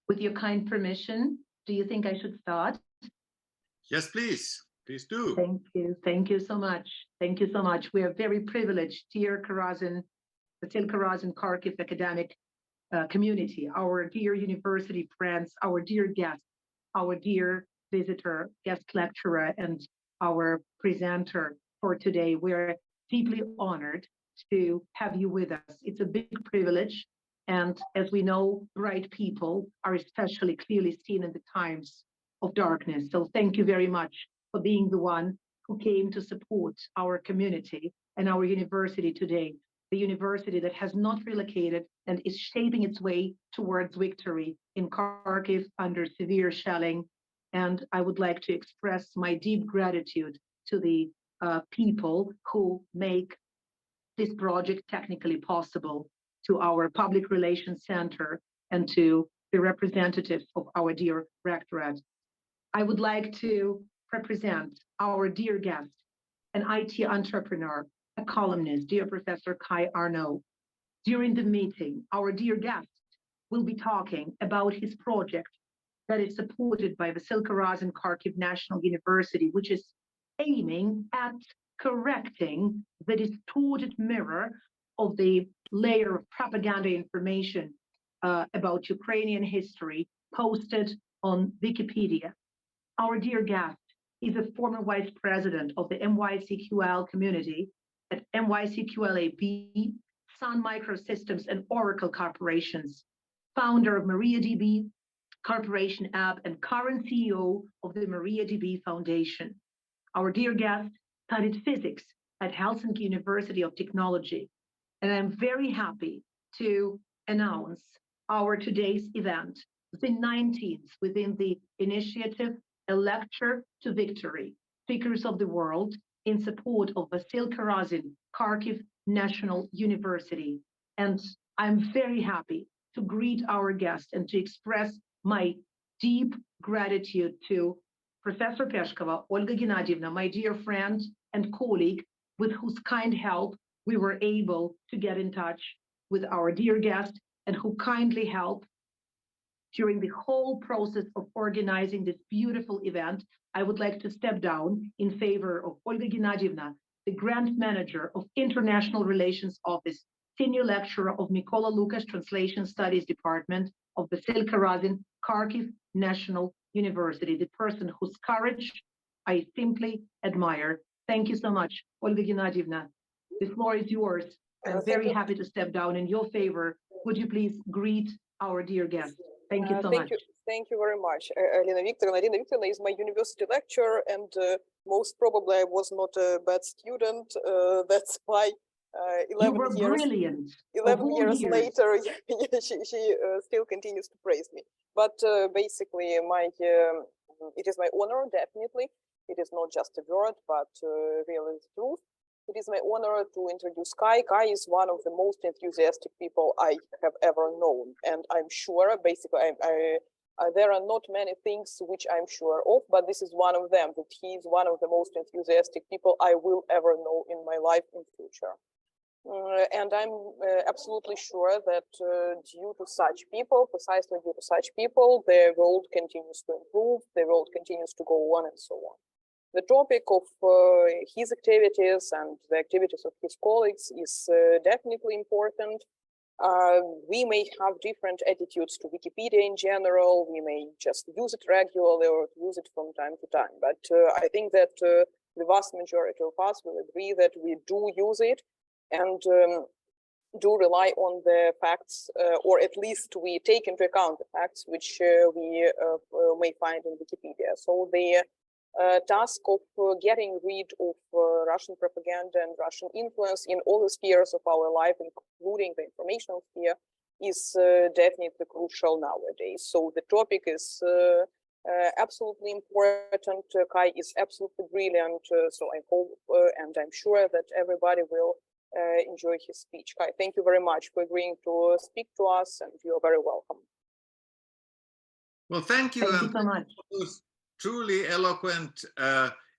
With your kind permission, do you think I should start? Yes, please. Please do. Thank you. Thank you so much. Thank you so much. We are very privileged, dear Karazin, Vasily Karazin Kharkiv academic community, our dear university friends, our dear guests, our dear visitor, guest lecturer, and our presenter for today. We're deeply honored to have you with us. It's a big privilege. And as we know, bright people are especially clearly seen in the times of darkness. So thank you very much for being the one who came to support our community and our university today, the university that has not relocated and is shaping its way towards victory in Kharkiv under severe shelling. And I would like to express my deep gratitude to the people who make this project technically possible, to our public relations center and to the representatives of our dear rectorate. I would like to represent our dear guest, an IT entrepreneur, a columnist, dear Professor Kaj Arnö. During the meeting, our dear guest will be talking about his project that is supported by Vasily Karazin Kharkiv National University, which is aiming at correcting the distorted mirror of the layer of propaganda information about Ukrainian history posted on Wikipedia. Our dear guest is a former vice president of the MySQL community at MySQLAB, Sun Microsystems and Oracle Corporations, founder of MariaDB Corporation app and current CEO of the MariaDB Foundation. Our dear guest studied physics at Helsinki University of Technology. And I'm very happy to announce our today's event, the 19th within the initiative, A Lecture to Victory, Speakers of the World, in support of Vasily Karazin Kharkiv National University. And I'm very happy to greet our guest and to express my deep gratitude to Professor Peshkova, Olga Gennadievna, my dear friend and colleague, with whose kind help we were able to get in touch with our dear guest and who kindly helped during the whole process of organizing this beautiful event. I would like to step down in favor of Olga Gennadievna, the Grant Manager of International Relations Office, Senior Lecturer of Mykola Lukas Translation Studies Department of Vasily Karazin Kharkiv National University, the person whose courage I simply admire. Thank you so much, Olga Gennadievna. The floor is yours. I'm very happy to step down in your favor. Would you please greet our dear guest? Thank you so much. Thank you very much, Alina Viktorovna. Alina Viktorovna is my university lecturer, and most probably I was not a bad student. That's why 11 years later, she still continues to praise me. But basically, it is my honor, definitely. It is not just a word, but really the truth. It is my honor to introduce Kaj. Kaj is one of the most enthusiastic people I have ever known. And I'm sure, basically, there are not many things which I'm sure of, but this is one of them, that he is one of the most enthusiastic people I will ever know in my life in future. And I'm absolutely sure that due to such people, precisely due to such people, the world continues to improve, the world continues to go on, and so on. The topic of his activities and the activities of his colleagues is definitely important. We may have different attitudes to Wikipedia in general. We may just use it regularly or use it from time to time. But I think that the vast majority of us will agree that we do use it and do rely on the facts, or at least we take into account the facts which we may find in Wikipedia. So the task of getting rid of Russian propaganda and Russian influence in all the spheres of our life, including the informational sphere, is definitely crucial nowadays. So the topic is absolutely important. Kaj is absolutely brilliant. So I hope and I'm sure that everybody will enjoy his speech. Kaj, thank you very much for agreeing to speak to us, and you're very welcome. Well, thank you. Thank you so much. Truly eloquent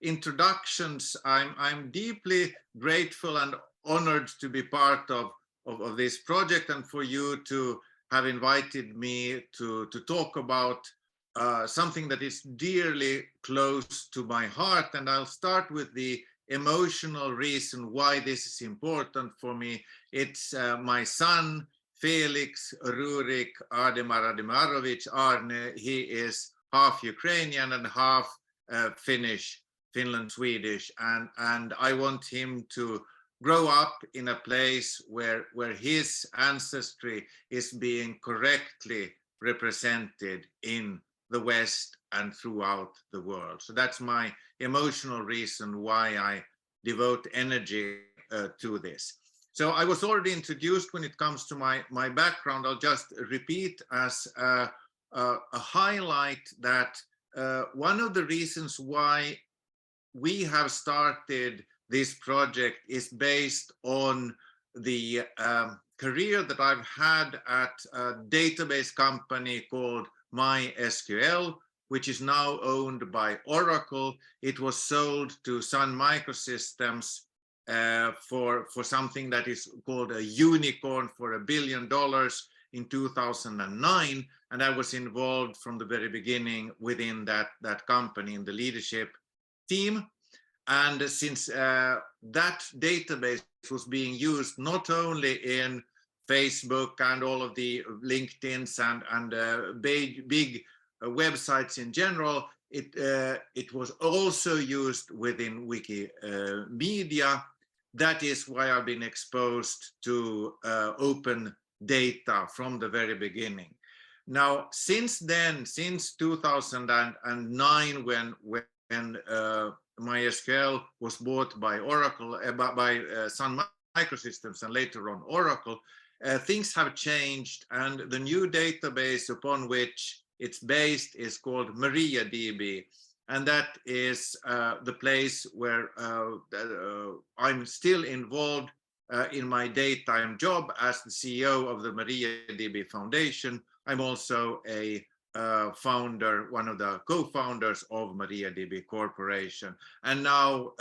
introductions. I'm deeply grateful and honored to be part of this project and for you to have invited me to talk about something that is dearly close to my heart. And I'll start with the emotional reason why this is important for me. It's my son, Felix Rurik Ademarovich Arnö. He is half Ukrainian and half Finnish, Finland Swedish. And I want him to grow up in a place where his ancestry is being correctly represented in the West and throughout the world. So that's my emotional reason why I devote energy to this. So I was already introduced when it comes to my background. I'll just repeat as a highlight that one of the reasons why we have started this project is based on the career that I've had at a database company called MySQL, which is now owned by Oracle. It was sold to Sun Microsystems for something that is called a unicorn for $1 billion in 2009. And I was involved from the very beginning within that company in the leadership team. And since that database was being used not only in Facebook and all of the LinkedIn's and big websites in general, it was also used within Wikimedia. That is why I've been exposed to open data from the very beginning. Now, since then, since 2009, when MySQL was bought by Oracle, by Sun Microsystems and later on Oracle, things have changed, and the new database upon which it's based is called MariaDB, and that is the place where I'm still involved in my daytime job as the CEO of the MariaDB Foundation. I'm also a founder, one of the co-founders of MariaDB Corporation. And now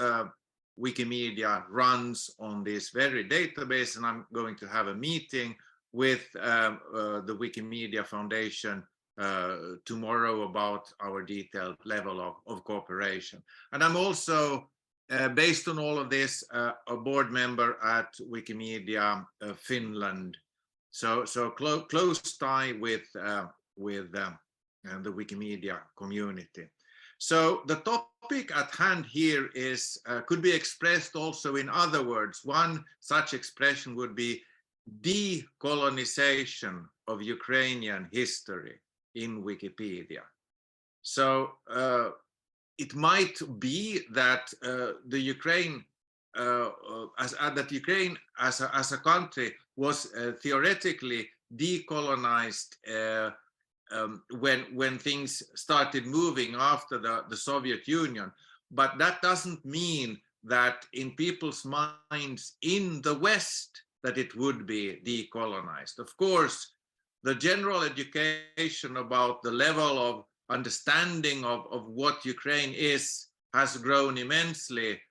Wikimedia runs on this very database, and I'm going to have a meeting with the Wikimedia Foundation tomorrow about our detailed level of cooperation. And I'm also, based on all of this, a board member at Wikimedia Finland. So close tie with the Wikimedia community. So the topic at hand here is could be expressed also in other words. One such expression would be decolonization of Ukrainian history in Wikipedia. So it might be that the Ukraine Ukraine as a country was theoretically decolonized when things started moving after the Soviet Union, but that doesn't mean that in people's minds in the West that it would be decolonized. Of course, the general education about the level of understanding of what Ukraine is has grown immensely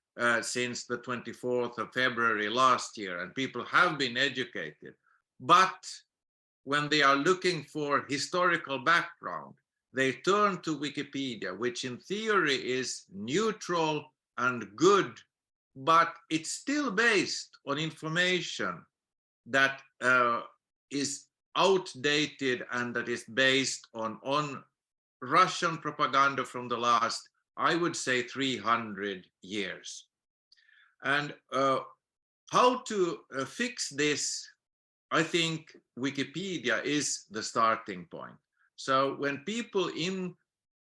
since the 24th of February last year, and people have been educated. But when they are looking for historical background, they turn to Wikipedia, which in theory is neutral and good, but it's still based on information that is outdated and that is based on Russian propaganda from the last, I would say, 300 years. And how to fix this, I think Wikipedia is the starting point. So when people in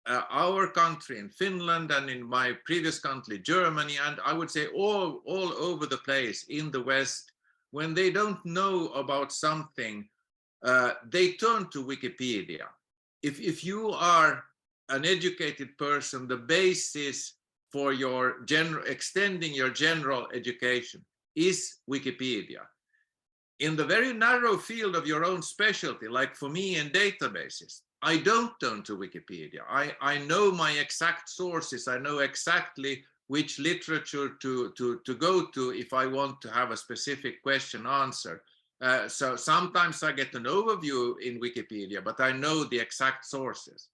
our country, in Finland, and in my previous country, Germany, and I would say all over the place in the West, when they don't know about something, they turn to Wikipedia. If you are an educated person, the basis for your extending your general education is Wikipedia. In the very narrow field of your own specialty, like for me in databases, I don't turn to Wikipedia. I know my exact sources. I know exactly which literature to go to if I want to have a specific question answered. So sometimes I get an overview in Wikipedia, but I know the exact sources.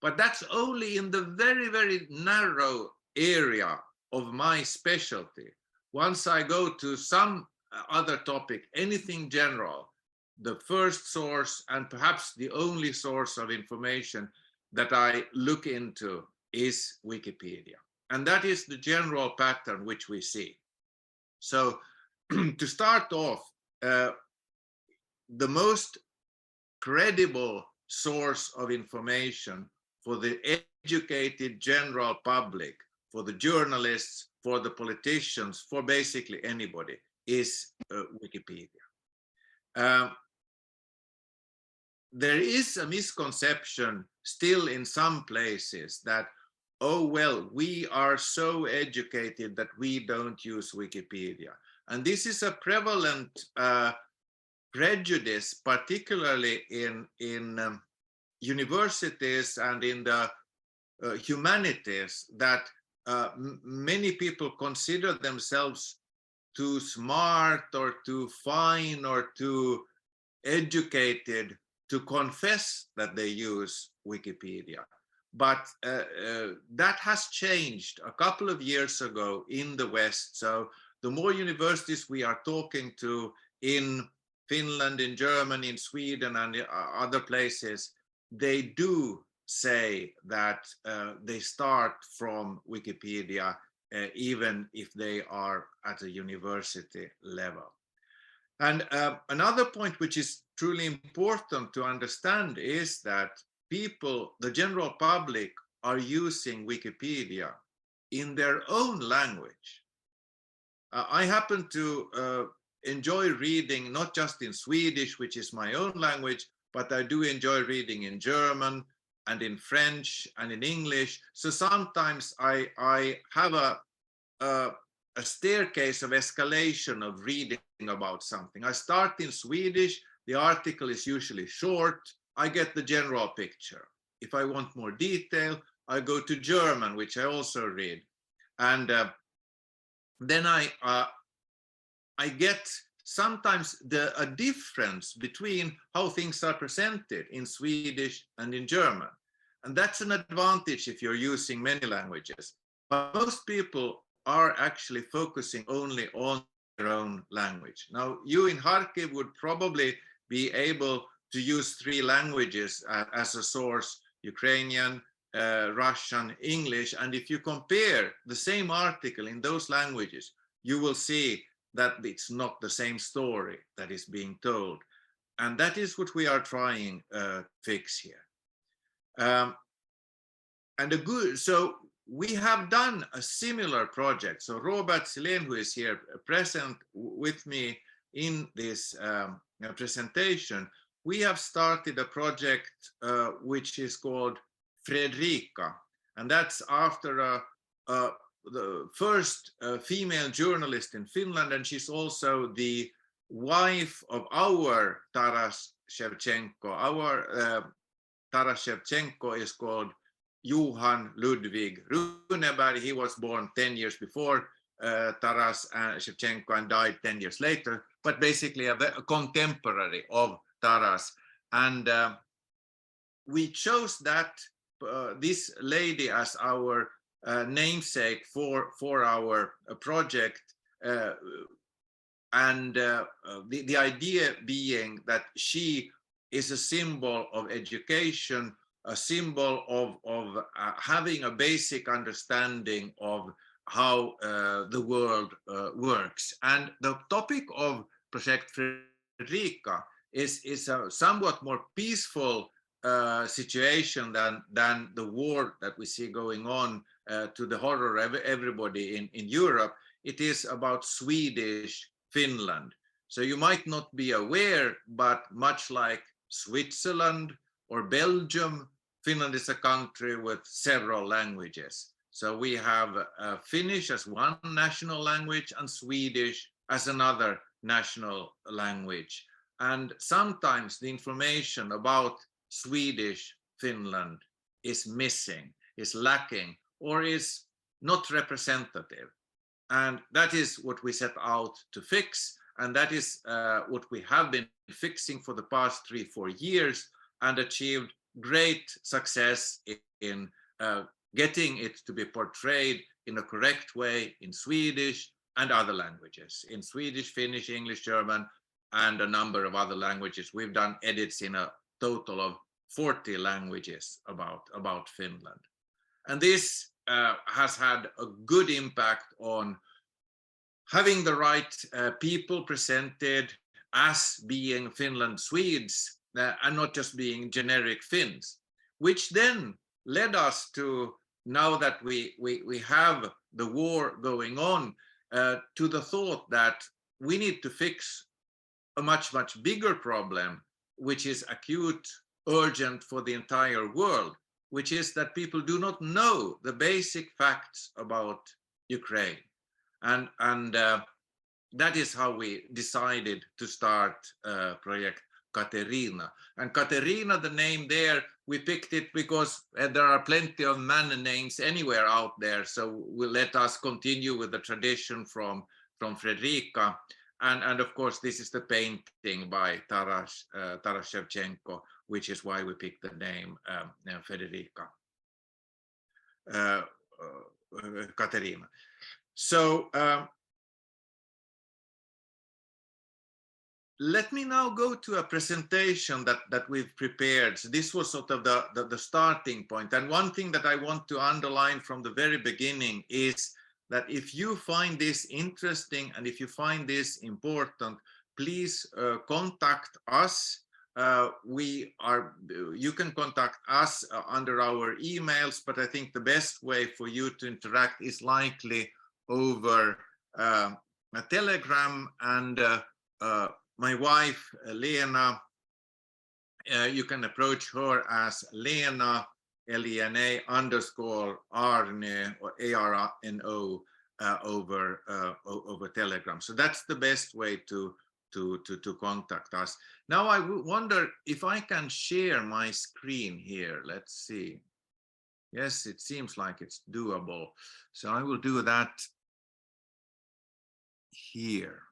But that's only in the very, very narrow area of my specialty. Once I go to some other topic, anything general, the first source and perhaps the only source of information that I look into is Wikipedia. And that is the general pattern which we see. So to start off, the most credible source of information for the educated general public, for the journalists, for the politicians, for basically anybody, is Wikipedia. There is a misconception still in some places that, oh, well, we are so educated that we don't use Wikipedia. And this is a prevalent prejudice, particularly in universities and in the humanities, that many people consider themselves too smart or too fine or too educated to confess that they use Wikipedia. But that has changed a couple of years ago in the West. So the more universities we are talking to in Finland, in Germany, in Sweden, and other places, they do say that they start from Wikipedia, even if they are at a university level. And another point which is truly important to understand is that people, the general public, are using Wikipedia in their own language. I happen to enjoy reading not just in Swedish, which is my own language, but I do enjoy reading in German and in French and in English. So sometimes I have a staircase of escalation of reading about something. I start in Swedish, the article is usually short, I get the general picture. If I want more detail, I go to German, which I also read. And then I get sometimes a difference between how things are presented in Swedish and in German. And that's an advantage if you're using many languages. But most people are actually focusing only on their own language. Now, you in Kharkiv would probably be able to use 3 languages as a source: Ukrainian, Russian, English. And if you compare the same article in those languages, you will see that it's not the same story that is being told. And that is what we are trying to fix here. So we have done a similar project. So Robert Silén, who is here present with me in this presentation, we have started a project which is called Fredrika. And that's after the first female journalist in Finland, and she's also the wife of our Taras Shevchenko. Our Taras Shevchenko is called Johan Ludwig Runeberg. He was born 10 years before Taras Shevchenko and died 10 years later, but basically a contemporary of Taras. And we chose that this lady as our namesake for our project, and the idea being that she is a symbol of education, a symbol of having a basic understanding of how the world works. And the topic of Projekt Fredrika is a somewhat more peaceful situation than the war that we see going on, to the horror of everybody in Europe. It is about Swedish Finland. So you might not be aware, but much like Switzerland or Belgium, Finland is a country with several languages. So we have Finnish as one national language and Swedish as another national language. And sometimes the information about Swedish Finland is missing, is lacking, or is not representative. And that is what we set out to fix. And that is what we have been fixing for the past 3-4 years, and achieved great success in getting it to be portrayed in a correct way in Swedish and other languages. In Swedish, Finnish, English, German, and a number of other languages. We've done edits in a total of 40 languages about Finland. And this has had a good impact on having the right people presented as being Finland Swedes and not just being generic Finns, which then led us to, now that we have the war going on, to the thought that we need to fix a much bigger problem, which is acute, urgent for the entire world, which is that people do not know the basic facts about Ukraine. And that is how we decided to start Projekt Kateryna. And Kateryna, the name there, we picked it because there are plenty of man names anywhere out there. So we'll let us continue with the tradition from Fredrika. And of course, this is the painting by Taras Shevchenko, which is why we picked the name Federica Kateryna. So let me now go to a presentation that we've prepared. So this was sort of the starting point. And one thing that I want to underline from the very beginning is that if you find this interesting and if you find this important, please contact us. You can contact us under our emails, but I think the best way for you to interact is likely over a Telegram. And my wife, Lena, you can approach her as Lena, Lena _ Arnö, or ARNO, over Telegram. So that's the best way to contact us. Now I wonder if I can share my screen here. Let's see. Yes, it seems like it's doable. So I will do that here.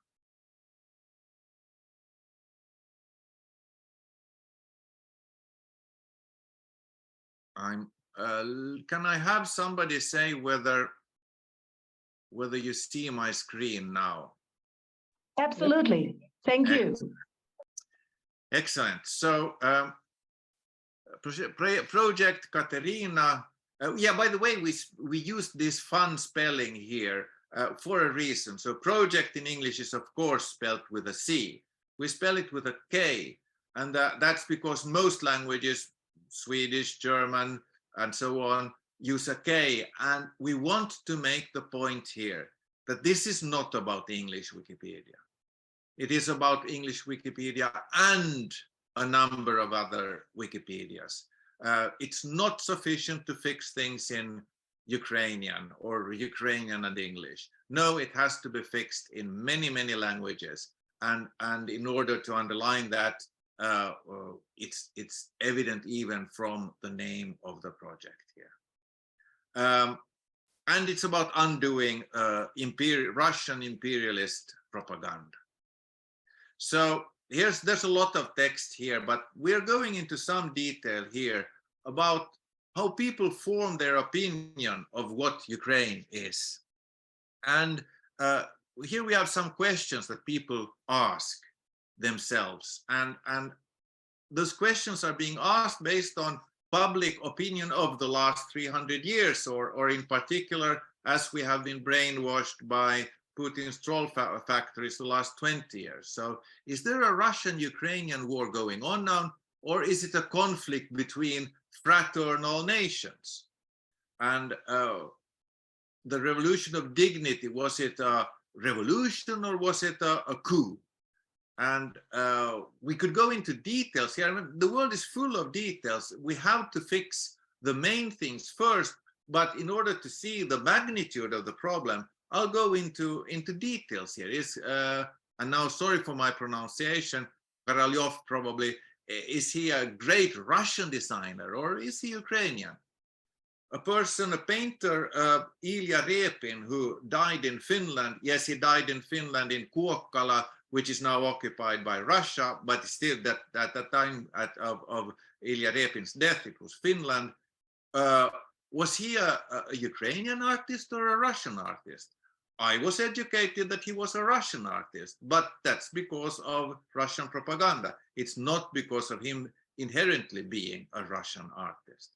Can I have somebody say whether you see my screen now? Absolutely. Thank you. Excellent. So Projekt Kateryna. Yeah, by the way, we used this fun spelling here for a reason. So project in English is of course spelled with a C. We spell it with a K, and that's because most languages, Swedish, German, and so on, use a K. And we want to make the point here that this is not about English Wikipedia. It is about English Wikipedia and a number of other Wikipedias. It's not sufficient to fix things in Ukrainian or Ukrainian and English. No, it has to be fixed in many languages. And in order to underline that, it's evident even from the name of the project here. And it's about undoing Russian imperialist propaganda. So there's a lot of text here, but we're going into some detail here about how people form their opinion of what Ukraine is. And here we have some questions that people ask themselves, and those questions are being asked based on public opinion of the last 300 years, or in particular, as we have been brainwashed by Putin's troll factories the last 20 years. So is there a Russian-Ukrainian war going on now, or is it a conflict between fraternal nations? And the revolution of dignity, was it a revolution or was it a coup? And we could go into details here. I mean, the world is full of details. We have to fix the main things first, but in order to see the magnitude of the problem, I'll go into details here. And now, sorry for my pronunciation, Korolyov probably, is he a great Russian designer or is he Ukrainian? A painter, Ilya Repin, who died in Finland. Yes, he died in Finland in Kuokkala, which is now occupied by Russia, but still that at the time of Ilya Repin's death, it was Finland. Was he a Ukrainian artist or a Russian artist? I was educated that he was a Russian artist, but that's because of Russian propaganda. It's not because of him inherently being a Russian artist.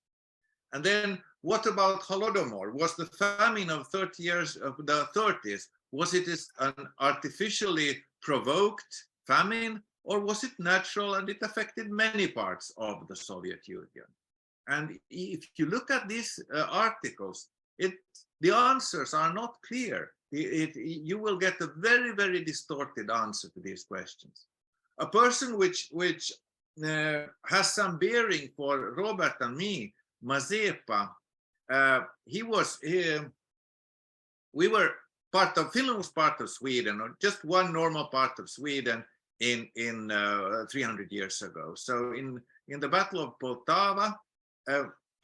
And then what about Holodomor? Was the famine of 30 years of the 30s, was it an artificially provoked famine, or was it natural and it affected many parts of the Soviet Union? And if you look at these articles, the answers are not clear. You will get a very, very distorted answer to these questions. A person which has some bearing for Robert and me, Mazepa, Finland was part of Sweden, or just one normal part of Sweden in 300 years ago. So in the Battle of Poltava,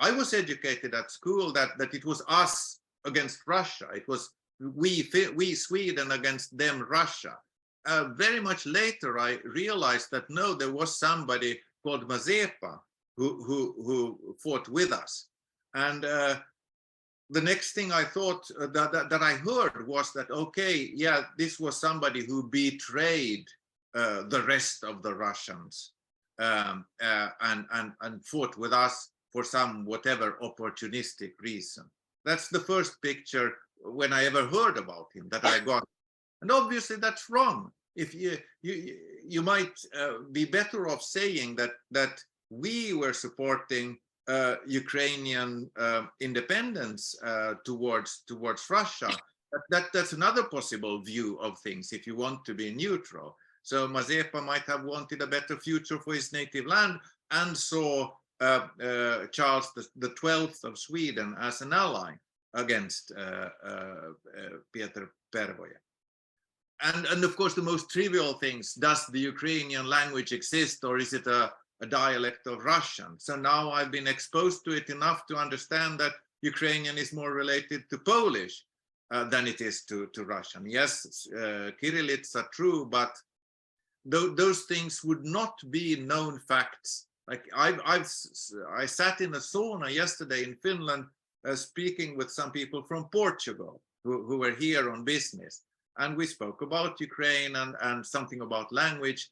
I was educated at school that it was us against Russia. It was we Sweden against them, Russia. Very much later, I realized that no, there was somebody called Mazepa who fought with us. And the next thing I thought that I heard was that, okay, yeah, this was somebody who betrayed the rest of the Russians and fought with us for some whatever opportunistic reason. That's the first picture when I ever heard about him that I got. And obviously that's wrong. If you might be better off saying that we were supporting Ukrainian independence towards Russia. That's another possible view of things if you want to be neutral. So Mazepa might have wanted a better future for his native land and saw Charles the 12th of Sweden as an ally against Peter Pervoja. And of course, the most trivial things, does the Ukrainian language exist, or is it a dialect of Russian? So now I've been exposed to it enough to understand that Ukrainian is more related to Polish than it is to Russian. Yes, Kirillitsa true, but those things would not be known facts. Like I sat in a sauna yesterday in Finland speaking with some people from Portugal who were here on business. And we spoke about Ukraine and something about language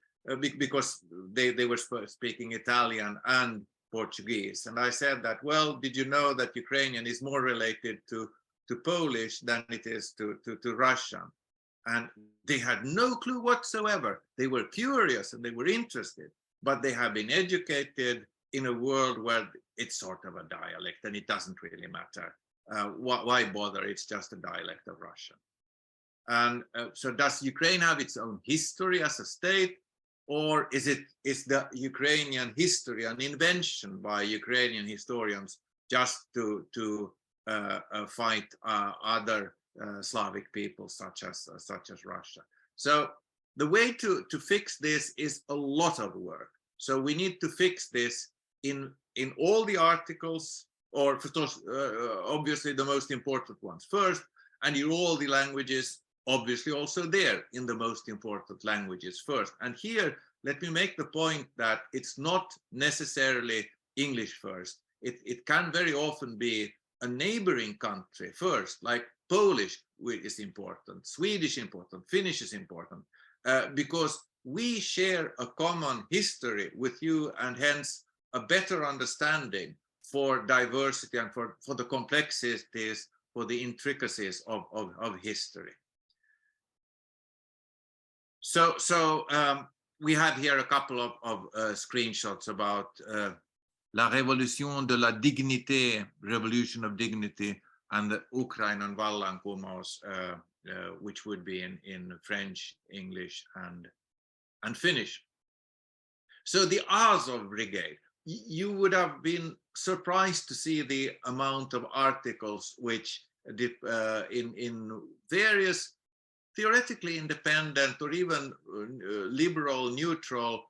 because they were speaking Italian and Portuguese. And I said that, well, did you know that Ukrainian is more related to Polish than it is to Russian? And they had no clue whatsoever. They were curious and they were interested, but they have been educated in a world where it's sort of a dialect and it doesn't really matter. Why bother? It's just a dialect of Russian. And so does Ukraine have its own history as a state, or is the Ukrainian history an invention by Ukrainian historians just to fight other Slavic people such as Russia? So the way to fix this is a lot of work. So we need to fix this in all the articles, or obviously the most important ones first, and in all the languages, obviously also there in the most important languages first. And here, let me make the point that it's not necessarily English first. It can very often be a neighboring country first, like Polish is important, Swedish important, Finnish is important, because we share a common history with you, and hence a better understanding for diversity and for the complexities, for the intricacies of history. So we have here a couple of screenshots about La Révolution de la Dignité, Revolution of Dignity, and the Ukrainian vallankumous, which would be in French, English, and Finnish. So the Azov Brigade, you would have been surprised to see the amount of articles which in various theoretically independent or even liberal, neutral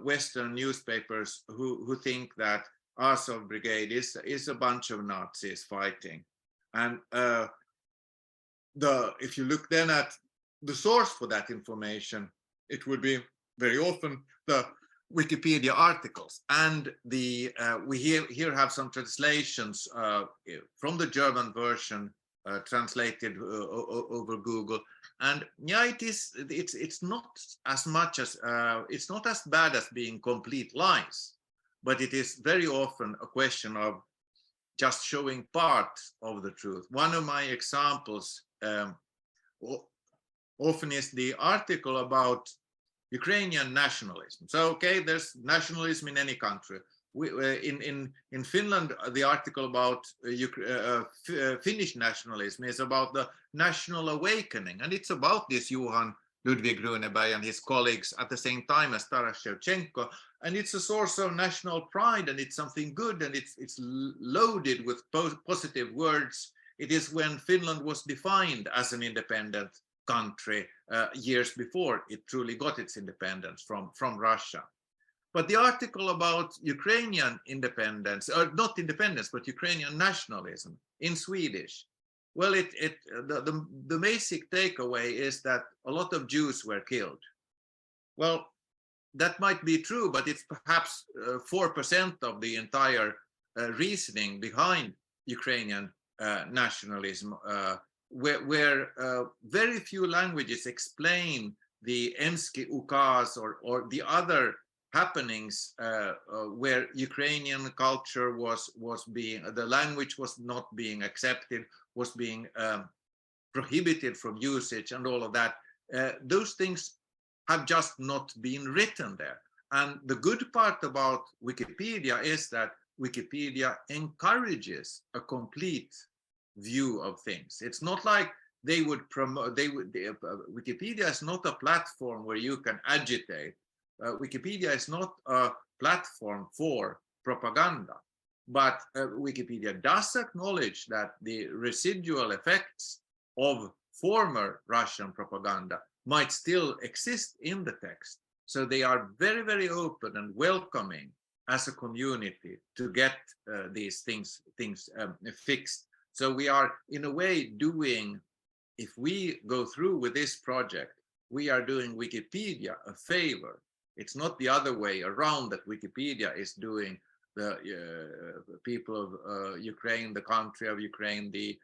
Western newspapers who think that Azov Brigade is a bunch of Nazis fighting. And if you look then at the source for that information, it would be very often the Wikipedia articles, and we here have some translations from the German version translated over Google, and yeah, it's not as much as it's not as bad as being complete lies, but it is very often a question of just showing part of the truth. One of my examples often is the article about Ukrainian nationalism. So, okay, there's nationalism in any country. In Finland, the article about Finnish nationalism is about the national awakening, and it's about this Johan Ludwig Runeberg and his colleagues at the same time as Taras Shevchenko, and it's a source of national pride, and it's something good, and it's loaded with positive words. It is when Finland was defined as an independent country years before it truly got its independence from Russia. But the article about Ukrainian independence, or not independence, but Ukrainian nationalism in Swedish, well, the basic takeaway is that a lot of Jews were killed. Well, that might be true, but it's perhaps 4% of the entire reasoning behind Ukrainian nationalism, where very few languages explain the Emsky Ukaz or the other happenings where Ukrainian culture was being, the language was not being accepted, was being prohibited from usage and all of that. Those things have just not been written there. And the good part about Wikipedia is that Wikipedia encourages a complete view of things. It's not like they would promote, Wikipedia is not a platform where you can agitate. Wikipedia is not a platform for propaganda, but Wikipedia does acknowledge that the residual effects of former Russian propaganda might still exist in the text. So they are very, very open and welcoming as a community to get these things fixed. So we are in a way doing, if we go through with this project, we are doing Wikipedia a favor. It's not the other way around, that Wikipedia is doing the people of Ukraine, the country of Ukraine, the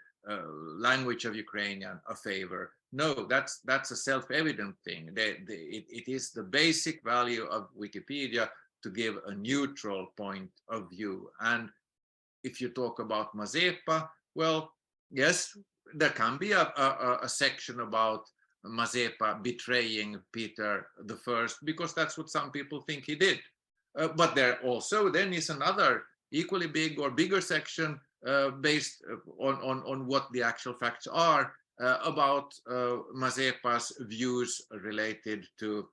language of Ukrainian a favor. No, that's a self-evident thing. It is the basic value of Wikipedia to give a neutral point of view. And if you talk about Mazepa, well, yes, there can be a section about Mazepa betraying Peter I, because that's what some people think he did. But there also then is another equally big or bigger section based on what the actual facts are about Mazepa's views related to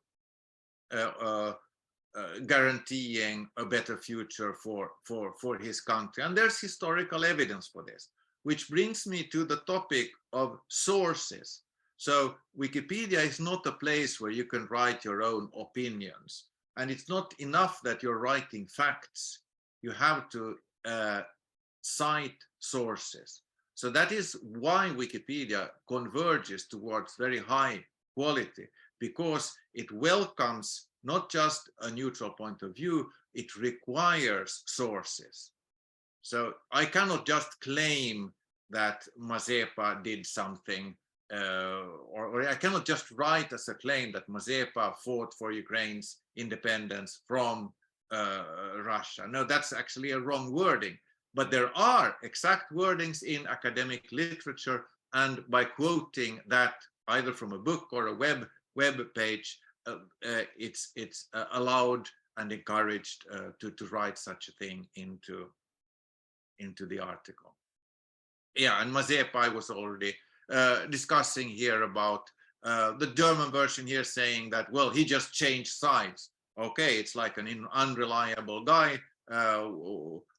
guaranteeing a better future for his country. And there's historical evidence for this, which brings me to the topic of sources. So Wikipedia is not a place where you can write your own opinions. And it's not enough that you're writing facts. You have to cite sources. So that is why Wikipedia converges towards very high quality, because it welcomes not just a neutral point of view, it requires sources. So I cannot just claim that Mazepa did something, or I cannot just write as a claim that Mazepa fought for Ukraine's independence from Russia. No, that's actually a wrong wording. But there are exact wordings in academic literature, and by quoting that either from a book or a web page, it's allowed and encouraged to write such a thing into the article. Yeah, and Mazepa, I was already discussing here about the German version here saying that, well, he just changed sides. Okay, it's like an unreliable guy.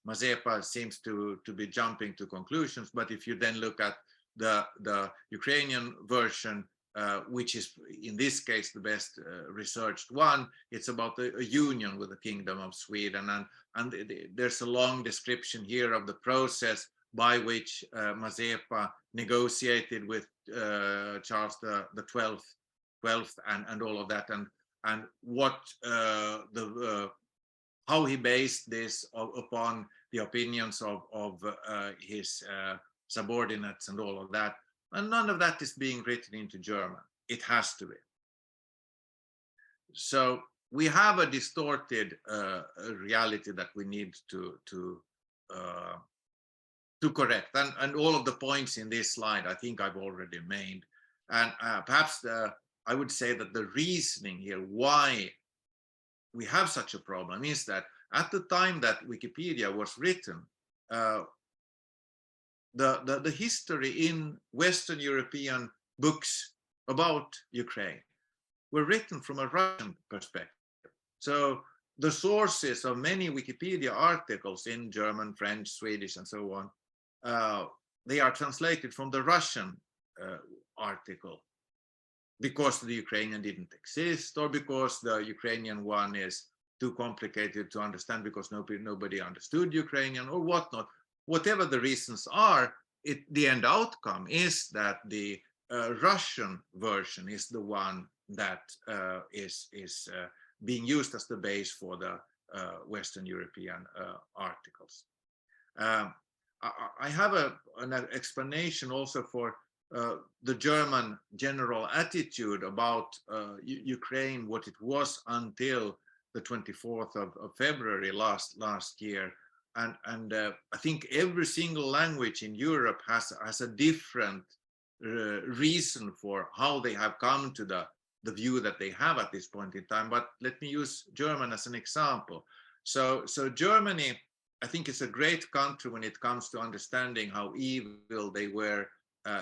Mazepa seems to be jumping to conclusions, but if you then look at the Ukrainian version, which is in this case the best researched one, it's about a union with the Kingdom of Sweden, and there's a long description here of the process by which Mazepa negotiated with Charles the 12th and all of that, and what how he based this upon the opinions of his subordinates and all of that. And none of that is being written into German. It has to be. So we have a distorted reality that we need to correct. And all of the points in this slide, I think I've already made. And perhaps I would say that the reasoning here why we have such a problem is that at the time that Wikipedia was written, the history in Western European books about Ukraine were written from a Russian perspective. So the sources of many Wikipedia articles in German, French, Swedish, and so on, they are translated from the Russian article because the Ukrainian didn't exist, or because the Ukrainian one is too complicated to understand because nobody understood Ukrainian or whatnot. Whatever the reasons are, the end outcome is that the Russian version is the one that is being used as the base for the Western European articles. I have an explanation also for the German general attitude about Ukraine, what it was until the 24th of February last year. And I think every single language in Europe has a different reason for how they have come to the view that they have at this point in time. But let me use German as an example. So Germany, I think, is a great country when it comes to understanding how evil they were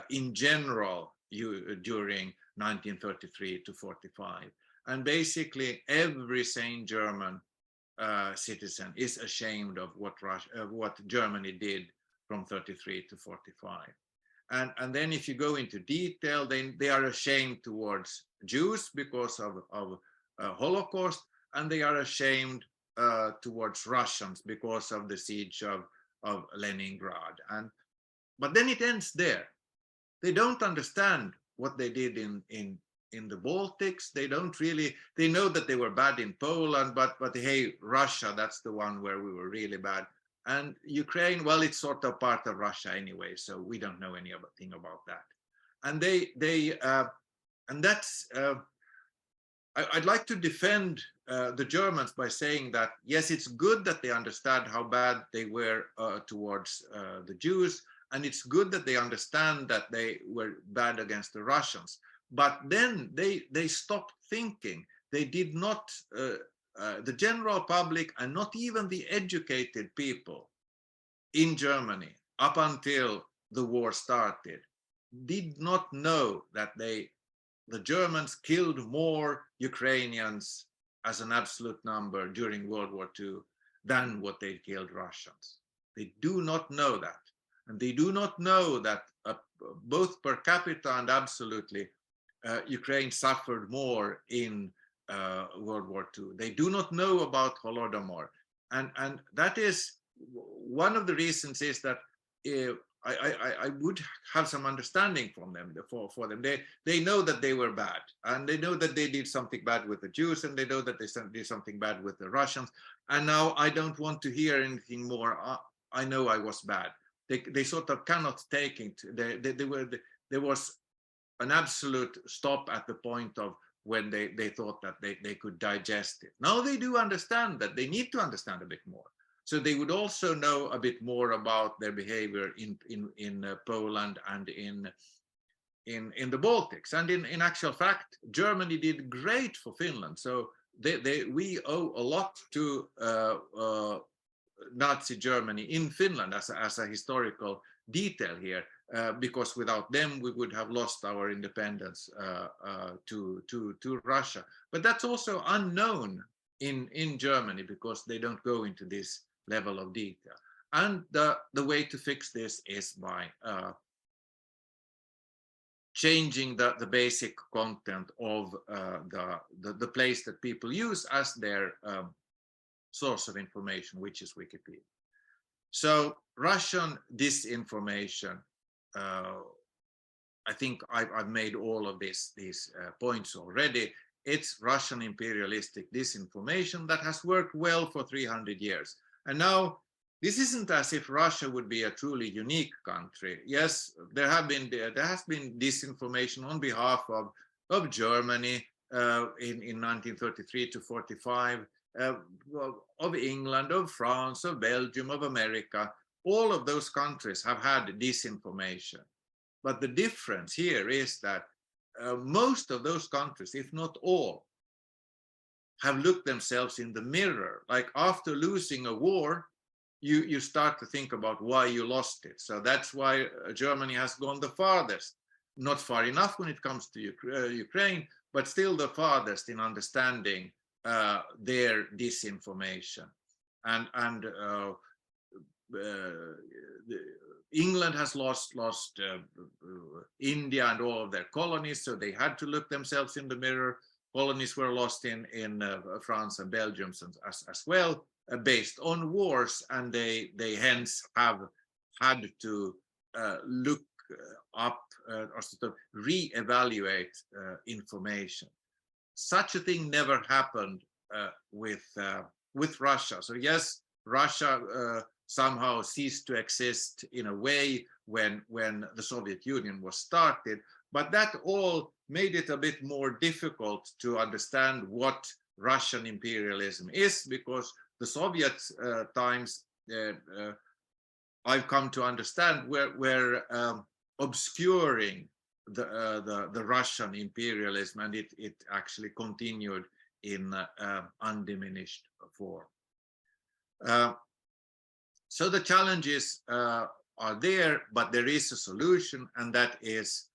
in general during 1933 to 45. And basically every sane German citizen is ashamed of what Germany did from 33 to 45. And then if you go into detail, then they are ashamed towards Jews because of Holocaust, and they are ashamed towards Russians because of the siege of Leningrad. But then it ends there. They don't understand what they did in the Baltics. They don't really, they know that they were bad in Poland, but hey, Russia, that's the one where we were really bad. And Ukraine, well, it's sort of part of Russia anyway, so we don't know anything about that. And and that's, I'd like to defend the Germans by saying that, yes, it's good that they understand how bad they were towards the Jews, and it's good that they understand that they were bad against the Russians. But then they stopped thinking. They did not, the general public and not even the educated people in Germany up until the war started did not know that the Germans killed more Ukrainians as an absolute number during World War II than what they killed Russians. They do not know that. And they do not know that both per capita and absolutely, Ukraine suffered more in World War II. They do not know about Holodomor. And that is one of the reasons is that I would have some understanding from them for them. They know that they were bad, and they know that they did something bad with the Jews, and they know that they did something bad with the Russians. And now I don't want to hear anything more. I know I was bad. They sort of cannot take it. There was an absolute stop at the point of when they thought that they could digest it. Now they do understand that they need to understand a bit more. So they would also know a bit more about their behavior in Poland and in the Baltics. And in actual fact, Germany did great for Finland. So we owe a lot to Nazi Germany in Finland as a historical detail here, because without them we would have lost our independence to Russia. But that's also unknown in Germany because they don't go into this level of detail. And the way to fix this is by changing the basic content of the place that people use as their source of information, which is Wikipedia. So Russian disinformation, I think I've made all of these points already. It's Russian imperialistic disinformation that has worked well for 300 years. And now, this isn't as if Russia would be a truly unique country. Yes, there has been disinformation on behalf of Germany in 1933 to 45, of England, of France, of Belgium, of America. All of those countries have had disinformation. But the difference here is that most of those countries, if not all, have looked themselves in the mirror. Like after losing a war, you start to think about why you lost it. So that's why Germany has gone the farthest, not far enough when it comes to Ukraine, but still the farthest in understanding their disinformation. And England has lost India and all of their colonies, so they had to look themselves in the mirror. Colonies were lost in France and Belgium as well, based on wars, and they hence have had to look up or sort of re-evaluate information. Such a thing never happened with Russia. So yes, Russia somehow ceased to exist in a way when the Soviet Union was started, but that all made it a bit more difficult to understand what Russian imperialism is, because the Soviet times, I've come to understand, were obscuring the Russian imperialism, and it actually continued in undiminished form. So the challenges are there, but there is a solution, and that is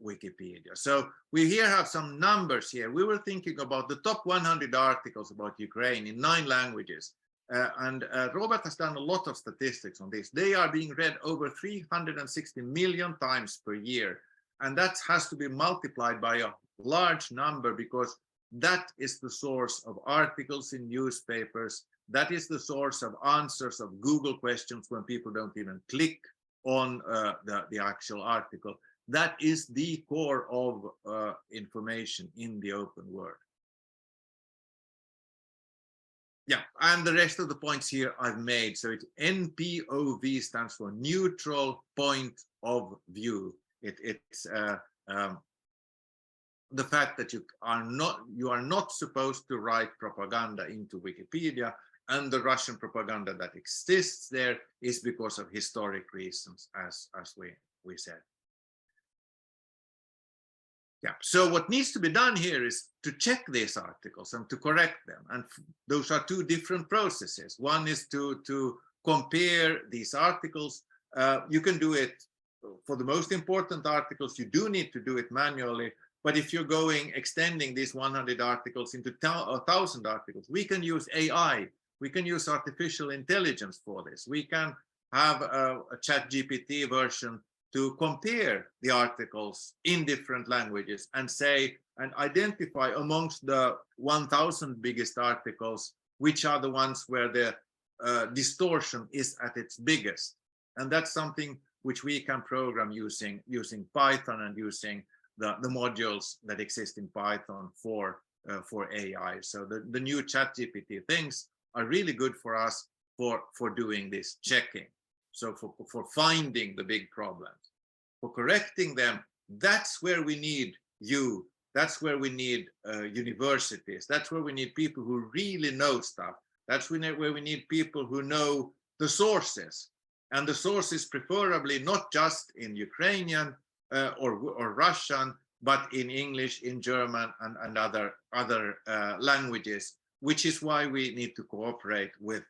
Wikipedia. So we here have some numbers here. We were thinking about the top 100 articles about Ukraine in 9 languages. And Robert has done a lot of statistics on this. They are being read over 360 million times per year. And that has to be multiplied by a large number, because that is the source of articles in newspapers. That is the source of answers of Google questions when people don't even click on the actual article. That is the core of information in the open world. Yeah, and the rest of the points here I've made. So it's NPOV stands for neutral point of view. It's the fact that you are not supposed to write propaganda into Wikipedia, and the Russian propaganda that exists there is because of historic reasons, as we said. Yeah, so what needs to be done here is to check these articles and to correct them. And those are 2 different processes. One is to compare these articles. You can do it for the most important articles. You do need to do it manually. But if you're extending these 100 articles into 1,000 articles, we can use AI. We can use artificial intelligence for this. We can have a ChatGPT version to compare the articles in different languages and identify amongst the 1,000 biggest articles, which are the ones where the distortion is at its biggest. And that's something which we can program using Python and using the modules that exist in Python for AI. So the new ChatGPT things are really good for us for doing this checking. So for finding the big problems, for correcting them, that's where we need you. That's where we need universities. That's where we need people who really know stuff. That's where we need people who know the sources, and the sources preferably not just in Ukrainian or Russian, but in English, in German, and other languages, which is why we need to cooperate with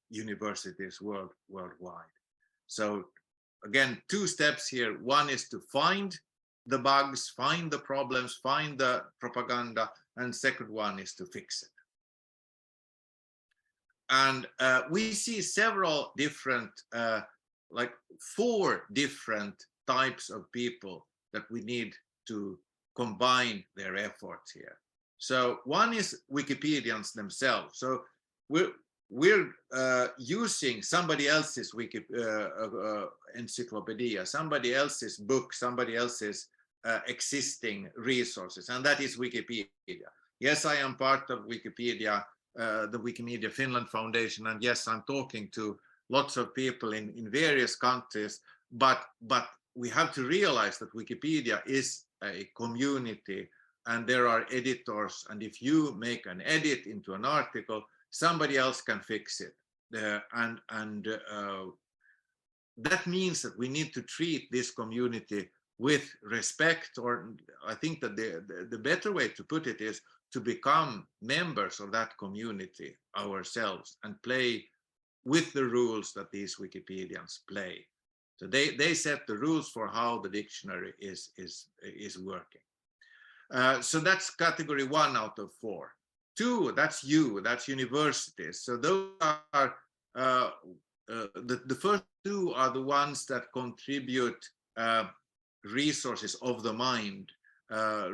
universities worldwide. So again, 2 steps here. One is to find the bugs, find the problems, find the propaganda, and second one is to fix it. And we see several different, like 4 different types of people that we need to combine their efforts here. So one is Wikipedians themselves. So we're using somebody else's encyclopedia, somebody else's book, somebody else's existing resources, and that is Wikipedia. Yes, I am part of Wikipedia, the Wikimedia Finland Foundation, and yes, I'm talking to lots of people in various countries, but we have to realize that Wikipedia is a community and there are editors, and if you make an edit into an article, somebody else can fix it. That means that we need to treat this community with respect, or I think that the better way to put it is to become members of that community ourselves and play with the rules that these Wikipedians play. So they set the rules for how the dictionary is working. So that's category 1 out of 4. 2, that's universities. So those are the first 2 are the ones that contribute resources of the mind,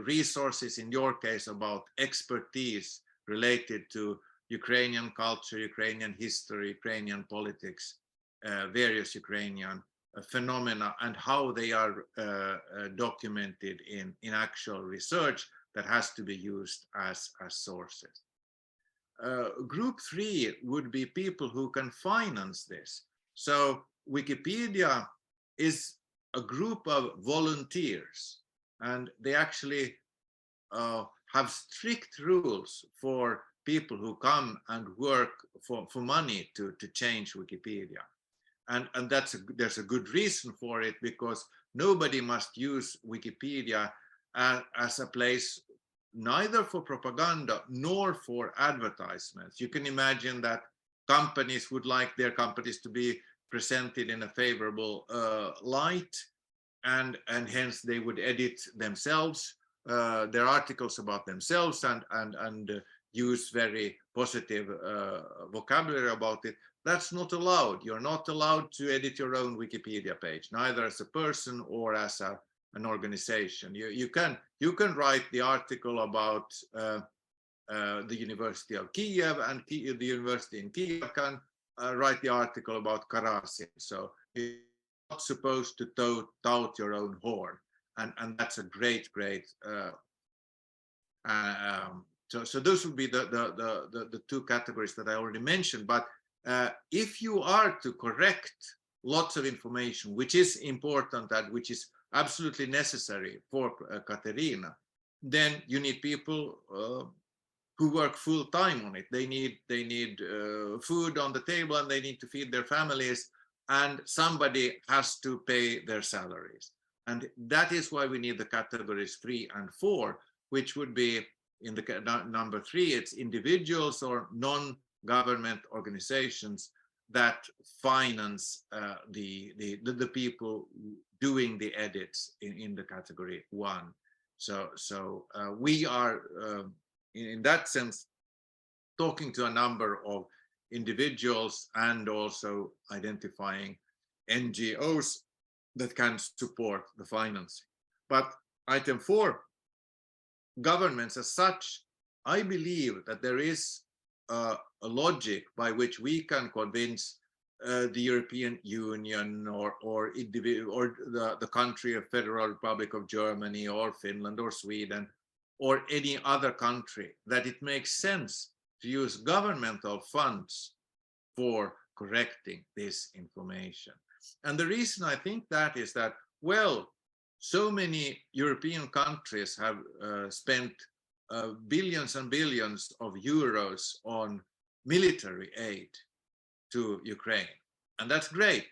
resources in your case about expertise related to Ukrainian culture, Ukrainian history, Ukrainian politics, various Ukrainian phenomena, and how they are documented in actual research that has to be used as sources. Group 3 would be people who can finance this. So Wikipedia is a group of volunteers, and they actually have strict rules for people who come and work for money to change Wikipedia. And there's a good reason for it, because nobody must use Wikipedia as a place neither for propaganda nor for advertisements. You can imagine that companies would like their companies to be presented in a favorable light, and hence they would edit themselves, their articles about themselves, and use very positive vocabulary about it. That's not allowed. You're not allowed to edit your own Wikipedia page, neither as a person or as an organization. You can write the article about the University of Kiev, and the university in Kiev can write the article about Karazin. So you're not supposed to tout your own horn, and that's a great. So those would be the 2 categories that I already mentioned. But if you are to correct lots of information, which is important and which is absolutely necessary for Kateryna, then you need people who work full time on it. They need food on the table, and they need to feed their families, and somebody has to pay their salaries. And that is why we need the categories 3 and 4, which would be in the number 3, it's individuals or non-government organizations that finance the people doing the edits in the category 1. So we are in that sense talking to a number of individuals and also identifying NGOs that can support the financing. But item 4, governments as such, I believe that there is a logic by which we can convince the European Union or the country of Federal Republic of Germany or Finland or Sweden or any other country that it makes sense to use governmental funds for correcting this information. And the reason I think that is that, well, so many European countries have spent billions and billions of euros on military aid to Ukraine, and that's great.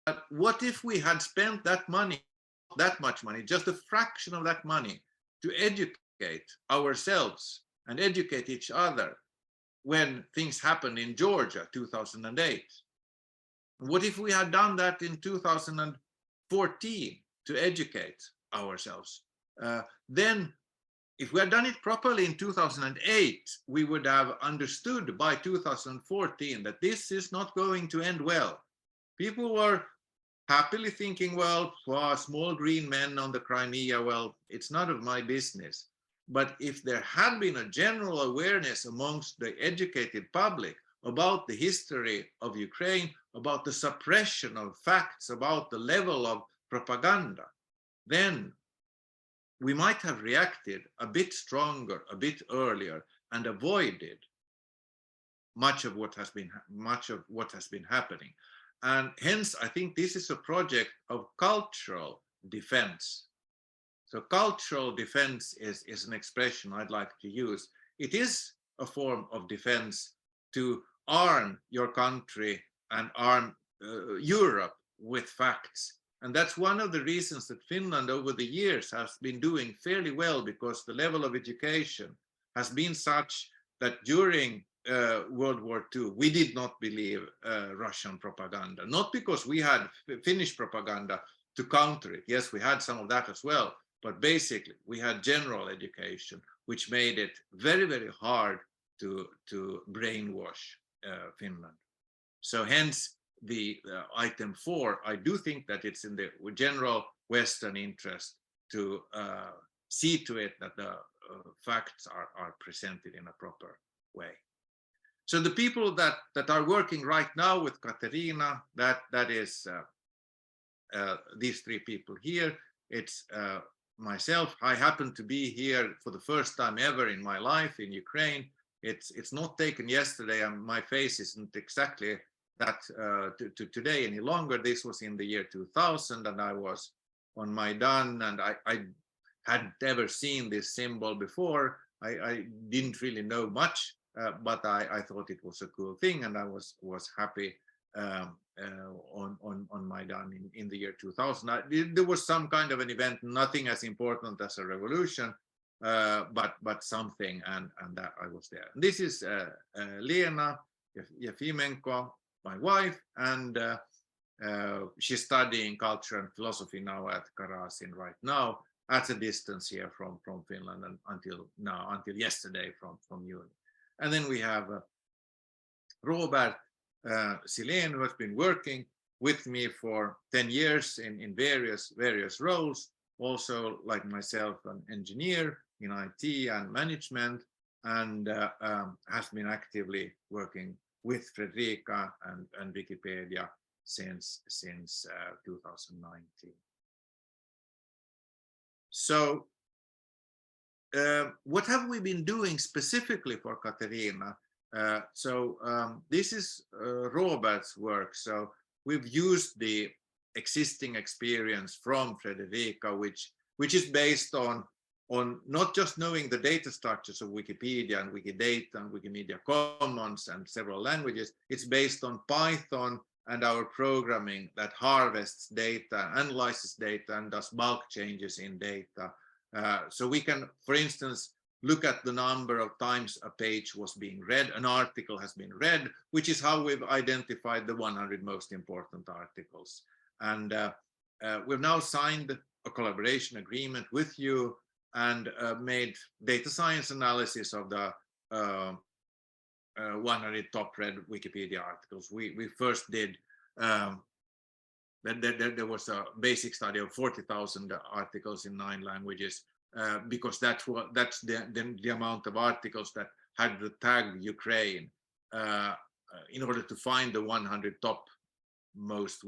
But what if we had spent that money, that much money, just a fraction of that money, to educate ourselves and educate each other when things happened in Georgia 2008? What if we had done that in 2014 to educate ourselves? Then if we had done it properly in 2008, we would have understood by 2014 that this is not going to end well. People were happily thinking, well, small green men on the Crimea, well, it's none of my business. But if there had been a general awareness amongst the educated public about the history of Ukraine, about the suppression of facts, about the level of propaganda, then we might have reacted a bit stronger, a bit earlier, and avoided much of what has been happening. And hence, I think this is a project of cultural defense. So cultural defense is an expression I'd like to use. It is a form of defense to arm your country and arm Europe with facts. And that's one of the reasons that Finland over the years has been doing fairly well, because the level of education has been such that during World War II, we did not believe Russian propaganda, not because we had Finnish propaganda to counter it. Yes, we had some of that as well, but basically we had general education, which made it very, very hard to brainwash Finland. So hence the item 4, I do think that it's in the general Western interest to see to it that the facts are presented in a proper way. So the people that are working right now with Kateryna, that is these 3 people here. It's myself. I happen to be here for the first time ever in my life in Ukraine. It's not taken yesterday, and my face isn't exactly that to today any longer. This was in the year 2000, and I was on Maidan, and I hadn't ever seen this symbol before. I didn't really know much, but I thought it was a cool thing, and I was happy on Maidan in the year 2000. There was some kind of an event, nothing as important as a revolution, but something, and that I was there. And this is Lena Yefimenko, my wife, and she's studying culture and philosophy now at Karazin right now, at a distance here from Finland, and until yesterday from uni. And then we have Robert Silén, who has been working with me for 10 years in various roles, also like myself, an engineer in IT and management, and has been actively working with Fredrika and Wikipedia since 2019. So what have we been doing specifically for Kateryna? This is Robert's work. So we've used the existing experience from Fredrika, which is based on not just knowing the data structures of Wikipedia and Wikidata and Wikimedia Commons and several languages. It's based on Python and our programming that harvests data, analyzes data, and does bulk changes in data. So we can, for instance, look at the number of times a page was being read, an article has been read, which is how we've identified the 100 most important articles. And we've now signed a collaboration agreement with you and made data science analysis of the 100 top read Wikipedia articles. We first did, there was a basic study of 40,000 articles in 9 languages, because that's the amount of articles that had the tag Ukraine, in order to find the 100 top most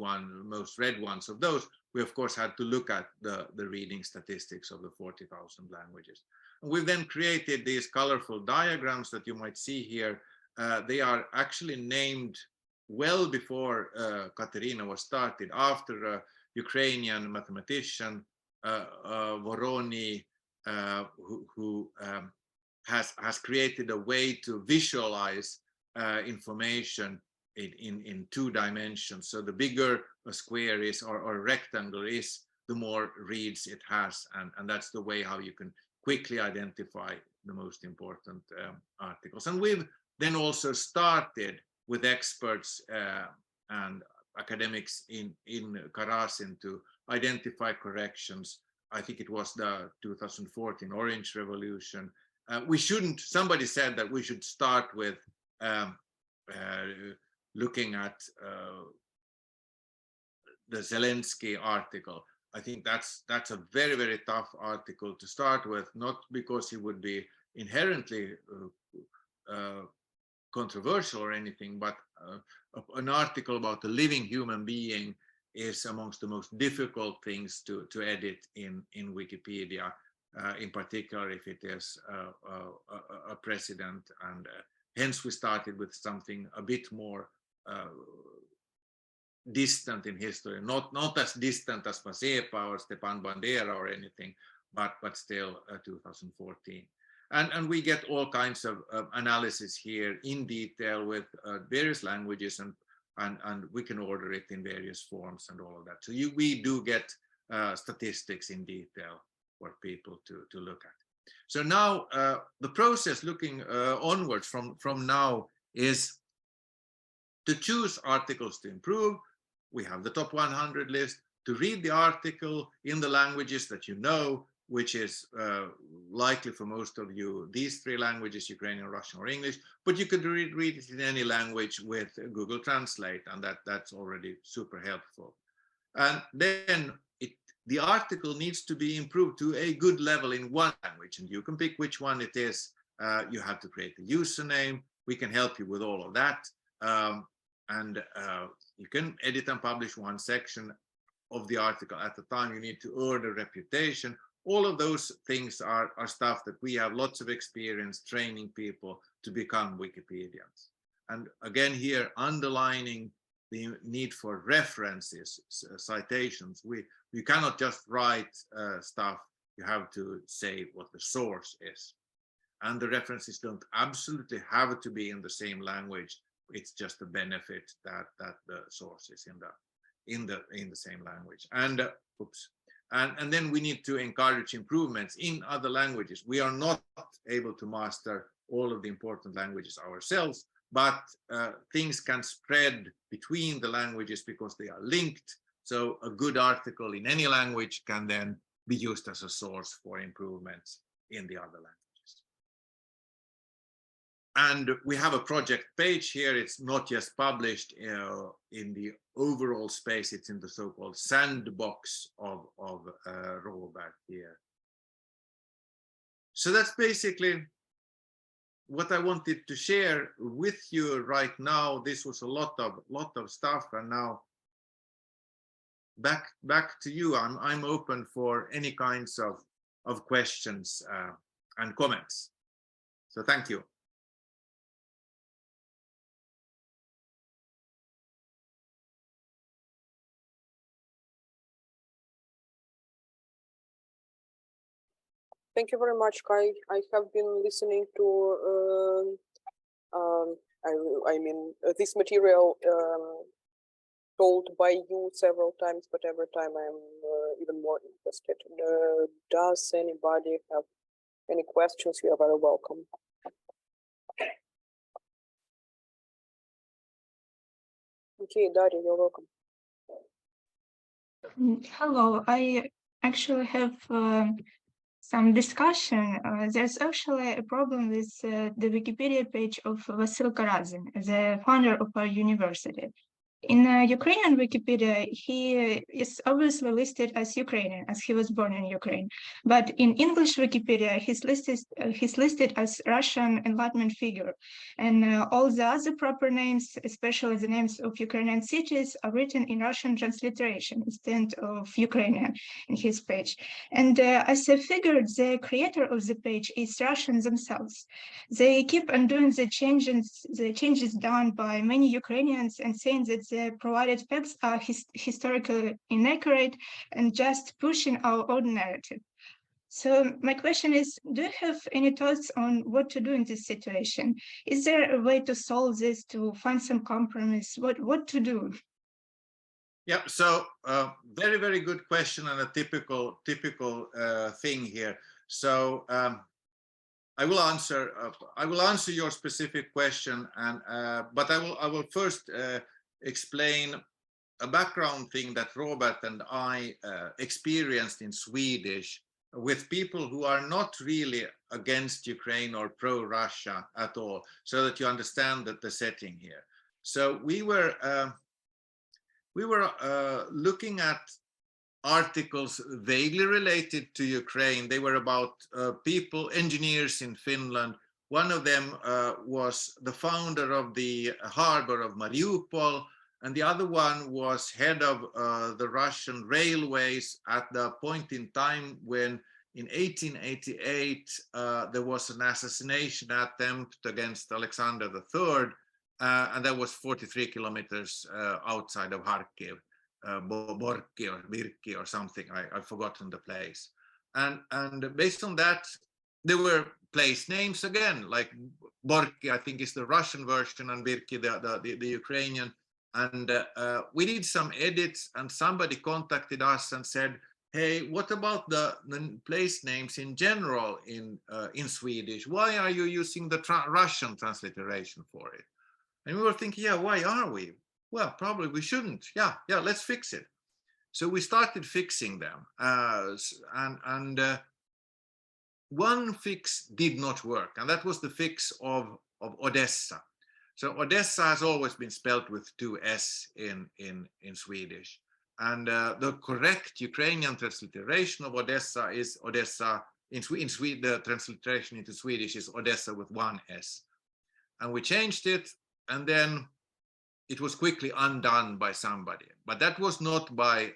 read ones of those. We of course had to look at the reading statistics of the 40,000 languages. And we've then created these colorful diagrams that you might see here. They are actually named well before Kateryna was started, after a Ukrainian mathematician, Vorony, who has created a way to visualize information in 2 dimensions. So the bigger a square is, or a rectangle is, the more reads it has, and that's the way how you can quickly identify the most important articles. And we've then also started with experts and academics in Karazin to identify corrections. I think it was the 2014 Orange Revolution. Somebody said that we should start with looking at the Zelensky article. I think that's a very, very tough article to start with, not because he would be inherently controversial or anything, but an article about a living human being is amongst the most difficult things to edit in Wikipedia. in particular if it is a president, and hence we started with something a bit more distant in history, not as distant as Mazepa or Stepan Bandera or anything, but still 2014. And we get all kinds of analysis here in detail with various languages, and we can order it in various forms and all of that. So we do get statistics in detail for people to look at. So now the process looking onwards from now is to choose articles to improve. We have the top 100 list, to read the article in the languages that you know, which is likely for most of you, these three languages, Ukrainian, Russian, or English, but you could read it in any language with Google Translate, and that's already super helpful. And then the article needs to be improved to a good level in one language, and you can pick which one it is. You have to create a username. We can help you with all of that. You can edit and publish one section of the article at a time. You need to earn a reputation. All of those things are stuff that we have lots of experience training people to become Wikipedians. And again, here underlining the need for references, citations. You cannot just write stuff. You have to say what the source is. And the references don't absolutely have to be in the same language. It's just a benefit that the source is in the same language. And and then we need to encourage improvements in other languages. We are not able to master all of the important languages ourselves, but things can spread between the languages because they are linked. So a good article in any language can then be used as a source for improvements in the other languages. And we have a project page here. It's not yet published in the overall space. It's in the so-called sandbox of Robert here. So that's basically what I wanted to share with you right now. This was a lot of stuff, and now back to you. I'm open for any kinds of questions and comments. So thank you. Thank you very much, Kaj. I have been listening to, this material told by you several times, but every time I'm even more interested. Does anybody have any questions? You are very welcome. Okay, Daria, you're welcome. Hello, I actually have some discussion. There's actually a problem with the Wikipedia page of Vasily Karazin, the founder of our university. In Ukrainian Wikipedia, he is obviously listed as Ukrainian, as he was born in Ukraine. But in English Wikipedia, he's listed as Russian Enlightenment figure. And all the other proper names, especially the names of Ukrainian cities, are written in Russian transliteration instead of Ukrainian in his page. And as I figured, the creator of the page is Russians themselves. They keep on doing the changes done by many Ukrainians and saying that the provided facts are historically inaccurate and just pushing our own narrative. So my question is, do you have any thoughts on what to do in this situation? Is there a way to solve this, to find some compromise? What to do? Yeah, so very, very good question, and a typical thing here. So I will answer your specific question, and but I will first explain a background thing that Robert and I experienced in Swedish with people who are not really against Ukraine or pro-Russia at all, so that you understand that the setting here. So we were looking at articles vaguely related to Ukraine. They were about people, engineers in Finland. One of them was the founder of the harbor of Mariupol, and the other one was head of the Russian railways at the point in time when in 1888, there was an assassination attempt against Alexander III, and that was 43 kilometers outside of Kharkiv, Borki or Virki or something. I've forgotten the place. And based on that, there were place names again, like Borki, I think is the Russian version, and Virki, the Ukrainian. And we did some edits, and somebody contacted us and said, hey, what about the place names in general in Swedish? Why are you using the Russian transliteration for it? And we were thinking, yeah, why are we? Well, probably we shouldn't. Yeah, let's fix it. So we started fixing them. One fix did not work, and that was the fix of Odessa. So Odessa has always been spelled with 2 S in Swedish. And the correct Ukrainian transliteration of Odessa is Odessa, in Sweden, the transliteration into Swedish is Odessa with 1 S. And we changed it, and then it was quickly undone by somebody. But that was not by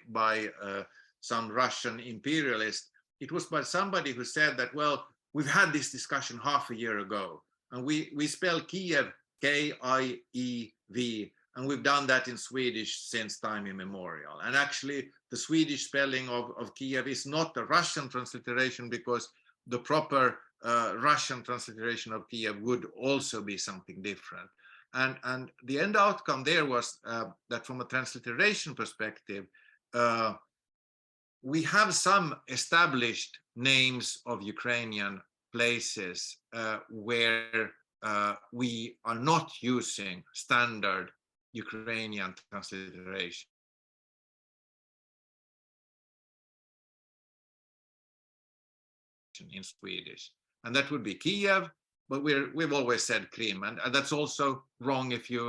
some Russian imperialist. It was by somebody who said that, well, we've had this discussion half a year ago, and we spell Kiev K-I-E-V, and we've done that in Swedish since time immemorial. And actually, the Swedish spelling of Kiev is not a Russian transliteration, because the proper Russian transliteration of Kiev would also be something different. And the end outcome there was that from a transliteration perspective, we have some established names of Ukrainian places where we are not using standard Ukrainian transliteration. In Swedish, and that would be Kiev, but we've always said Krim, and that's also wrong if you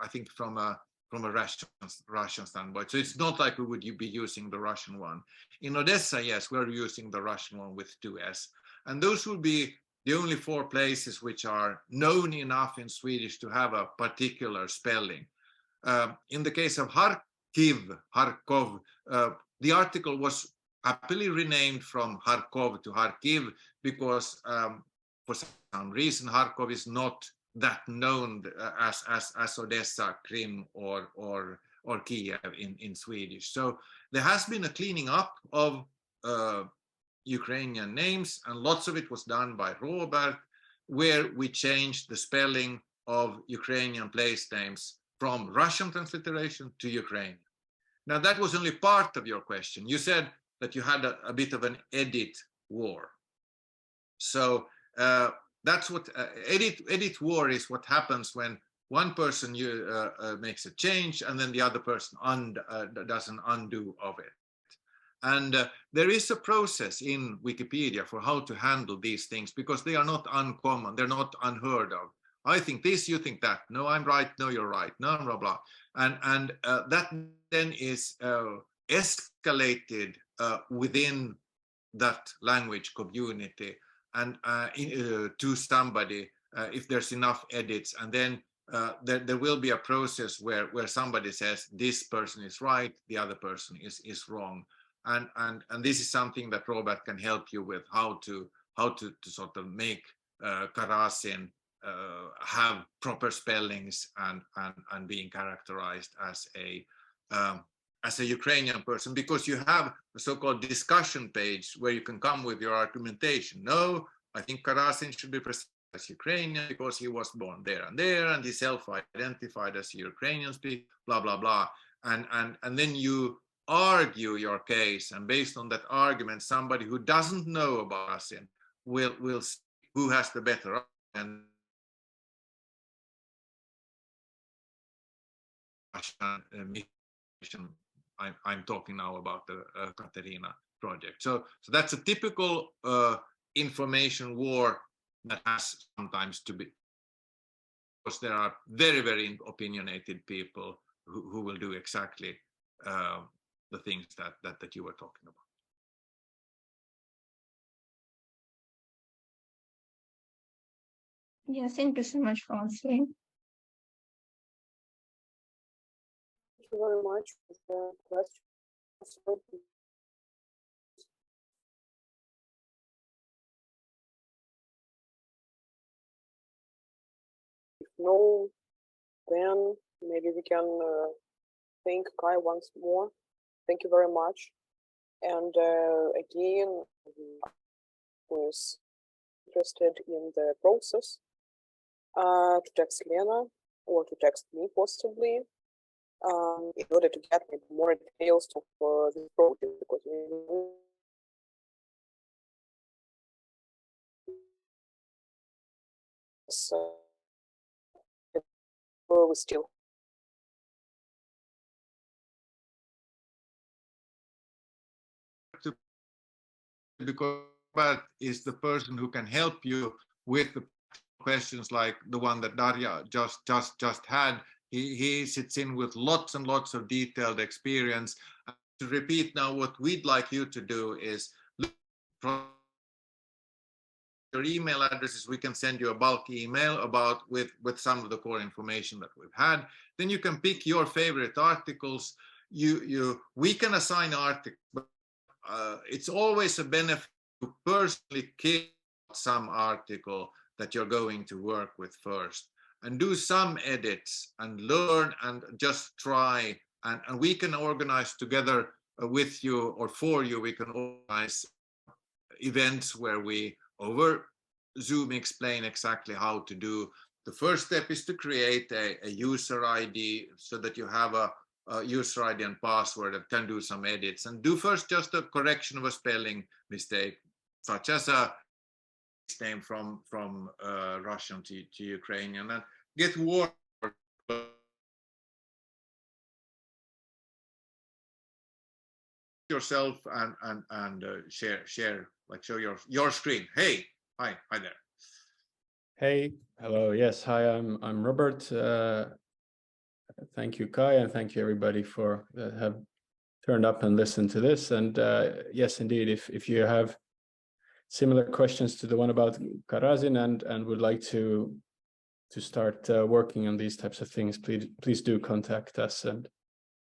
I think from a Russian standpoint. So it's not like we would be using the Russian one. In Odessa, yes, we're using the Russian one with 2 S, and those would be the only 4 places which are known enough in Swedish to have a particular spelling. In the case of Kharkov, the article was happily renamed from Kharkov to Kharkiv, because for some reason Kharkov is not that known as Odessa, Krim, or Kiev in Swedish. So there has been a cleaning up of Ukrainian names, and lots of it was done by Robert, where we changed the spelling of Ukrainian place names from Russian transliteration to Ukrainian. Now that was only part of your question. You said that you had a bit of an edit war. So that's what edit war is. What happens when one person makes a change and then the other person does an undo of it. And there is a process in Wikipedia for how to handle these things, because they are not uncommon, they're not unheard of. I think this, you think that. No, I'm right. No, you're right. No, blah, blah. And that then is escalated within that language community and to somebody if there's enough edits, and then there will be a process where somebody says this person is right, the other person is wrong, and this is something that Robert can help you with, how to sort of make Karazin have proper spellings and being characterized as a Ukrainian person, because you have a so-called discussion page where you can come with your argumentation. No, I think Karazin should be presented as Ukrainian because he was born there, and he self-identified as a Ukrainian speaker, blah, blah, blah. And then you argue your case, and based on that argument, somebody who doesn't know about Karazin will see who has the better argument. I'm talking now about the Kateryna project. So that's a typical information war that has sometimes to be, because there are very, very opinionated people who will do exactly the things that you were talking about. Yeah, thank you so much for answering. Thank you very much for the question. no, then maybe we can thank Kai once more. Thank you very much. And again, who is interested in the process, to text Lena or to text me possibly, in order to get more details of this project, because we still because Robert is the person who can help you with the questions like the one that Daria just had. He sits in with lots and lots of detailed experience. To repeat now, what we'd like you to do is look for your email addresses. We can send you a bulk email about with some of the core information that we've had. Then you can pick your favorite articles. We can assign articles, but it's always a benefit to personally keep some article that you're going to work with first and do some edits and learn and just try, and we can organize together with you or for you. We can organize events where we over Zoom explain exactly how to do. The first step is to create a user ID so that you have a user ID and password and can do some edits, and do first just a correction of a spelling mistake, such as a name from Russian to Ukrainian, and get warm yourself and share, like show your screen. Hey, hi there. Hey, hello. Yes, hi. I'm Robert. Thank you, Kai, and thank you everybody for have turned up and listened to this. And yes, indeed, if you have similar questions to the one about Karazin and would like to start working on these types of things, please do contact us, and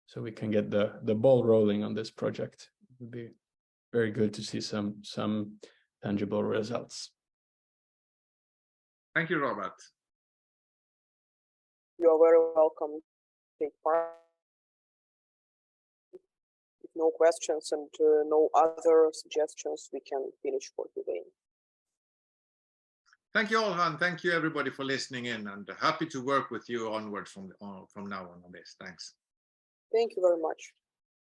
so we can get the ball rolling on this project. It would be very good to see some tangible results. Thank you, Robert. You are very welcome. Take part. If no questions and no other suggestions, we can finish for today. Thank you all, and thank you everybody for listening in, and happy to work with you onwards from now on this. Thanks. Thank you very much.